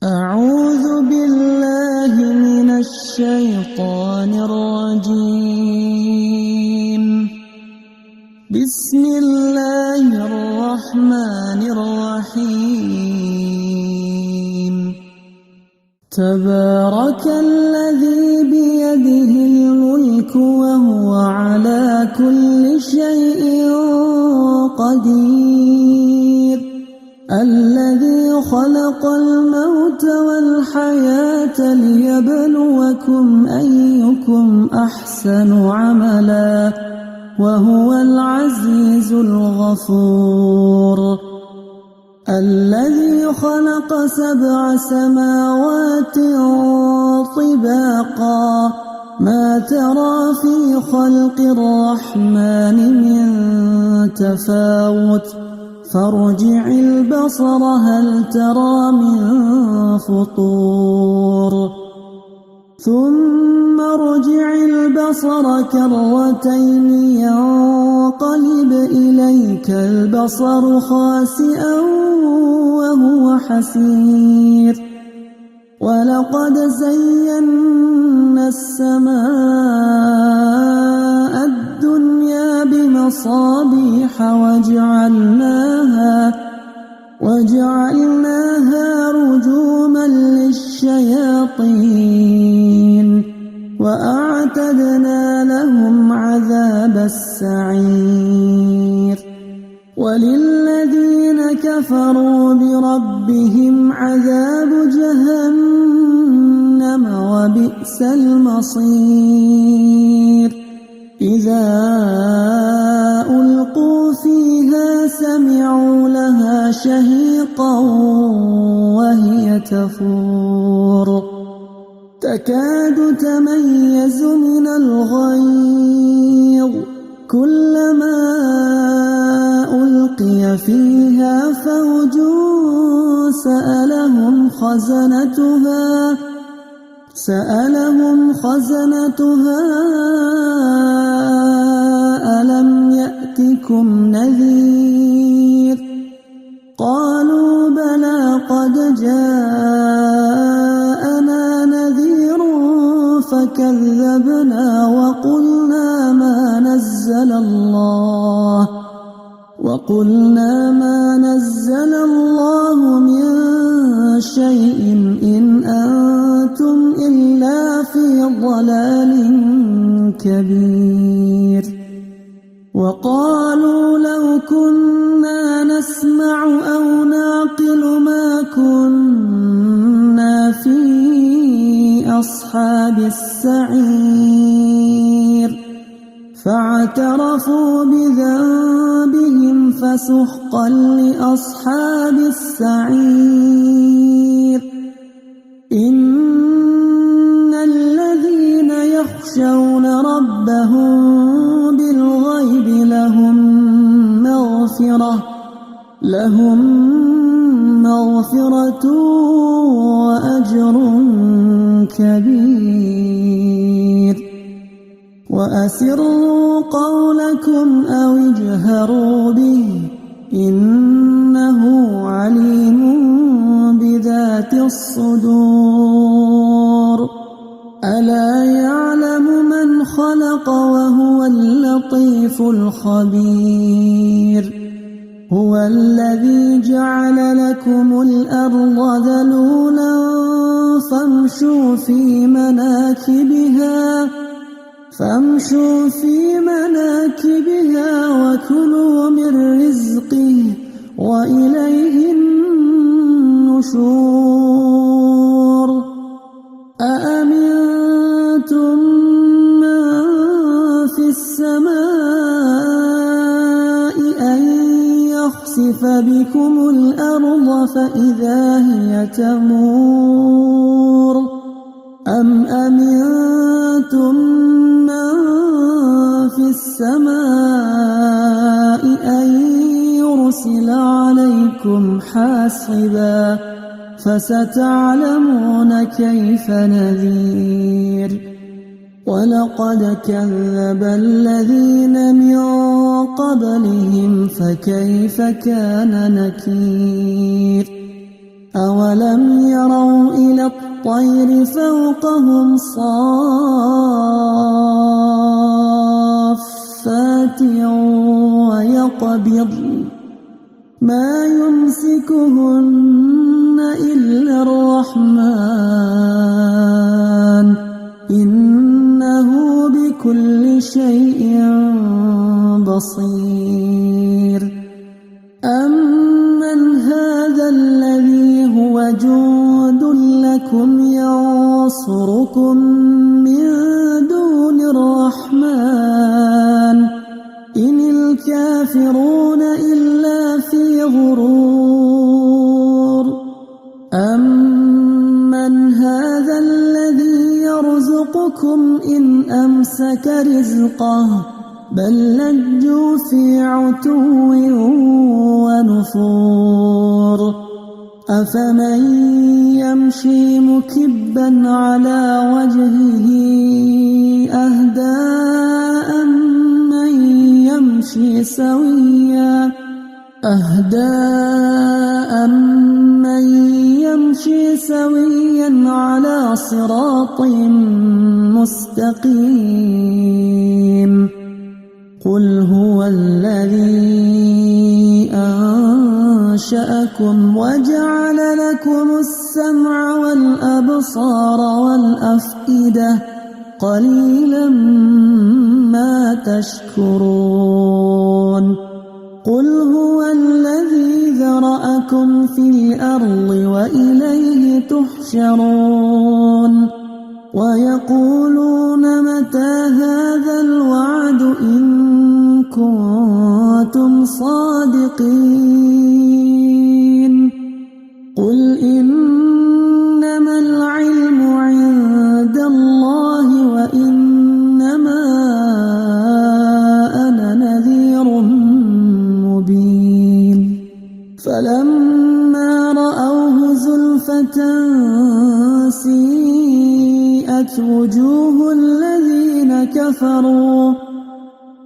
أعوذ بالله من الشيطان الرجيم. بسم الله الرحمن الرحيم. تبارك الذي بيده الملك وهو على كل شيء قدير. الذي خلق الموت والحياة ليبلوكم أيكم أحسن عملا وهو العزيز الغفور. الذي خلق 7 سماوات طباقا ما ترى في خلق الرحمن من تفاوت فارجع البصر هل ترى من فطور ثم ارجع البصر كرتين ينقلب إليك البصر خاسئا وهو حسير. ولقد زينا السماء الدنيا بمصابيح وجعلناها رجوما للشياطين وأعتدنا لهم عذاب السعير. وللذين كفروا بربهم عذاب جهنم وبئس المصير. إذا ألقوا فيها سمعوا لها شهيقا وهي تفور تكاد تميز من الغيظ كلما ألقي فيها فوج سألهم خزنتها ألم يأتكم نذير قالوا بلى قد جاءنا نذير فكذبنا وقلنا ما نزل الله من شيء إن أنتم إلا في ضلال كبير. وقالوا لو كنا نسمع أو نعقل ما كنا في أصحاب السعير فاعترفوا بذنبهم فسحقا لأصحاب السعير. إن الذين يخشون ربهم بالغيب لهم مغفرة وأجر كبير. وأسروا قولكم أو اجهروا به إنه عليم بذات الصدور. ألا يعلم من خلق وهو اللطيف الخبير. هو الذي جعل لكم الأرض ذلولا فامشوا في مناكبها وكلوا من رزقه وإليه النشور. أأمنتم من في السماء أن يخسف بكم الأرض فإذا هي تمور أم أمنتم من في السماء أن يرسل عليكم حاصبا فستعلمون كيف نذير. ولقد كذب الذين من قبلهم فكيف كان نكير. أولم يروا إلى الطير فوقهم صافات ويقبض ما يمسكهن إلا الرحمن إنه بكل شيء بصير أمن هذا الذي هو جند لكم ينصركم من دون الرحمن إن الكافرون إلا في غرور أمن هذا الذي يرزقكم إن أمسك رزقه بل لجوا في عتو ونفور أفمن يمشي مكبا على وجهه أهدى أمن يمشي سويا على صراط مستقيم قل هو الذي أنشأكم وجعل لكم السمع والأبصار والأفئدة قليلا ما تشكرون قل هو الذي ذرأكم في الأرض وإليه تحشرون ويقولون متى هذا الوعد إن كنتم صادقين قل إنما العلم عند الله وإنما أنا نذير مبين فلما رأوه زلفة سيئت وجوه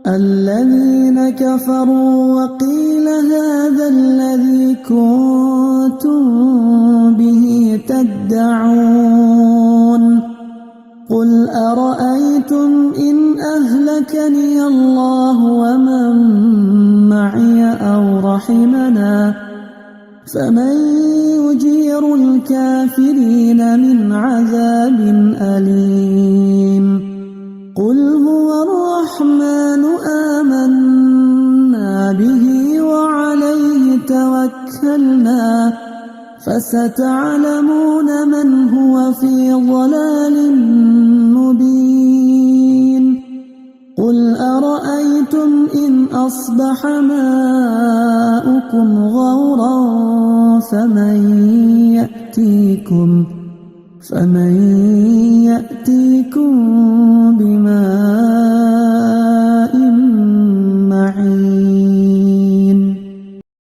الذين كفروا وقيل هذا الذي كنتم به تدعون قل أرأيتم إن أهلكني الله ومن معي أو رحمنا فمن يجير الكافرين من عذاب أليم قل هو الرحمن آمنا به وعليه توكلنا فستعلمون من هو في ضلال مبين قل أرأيتم إن أصبح ماؤكم غورا فمن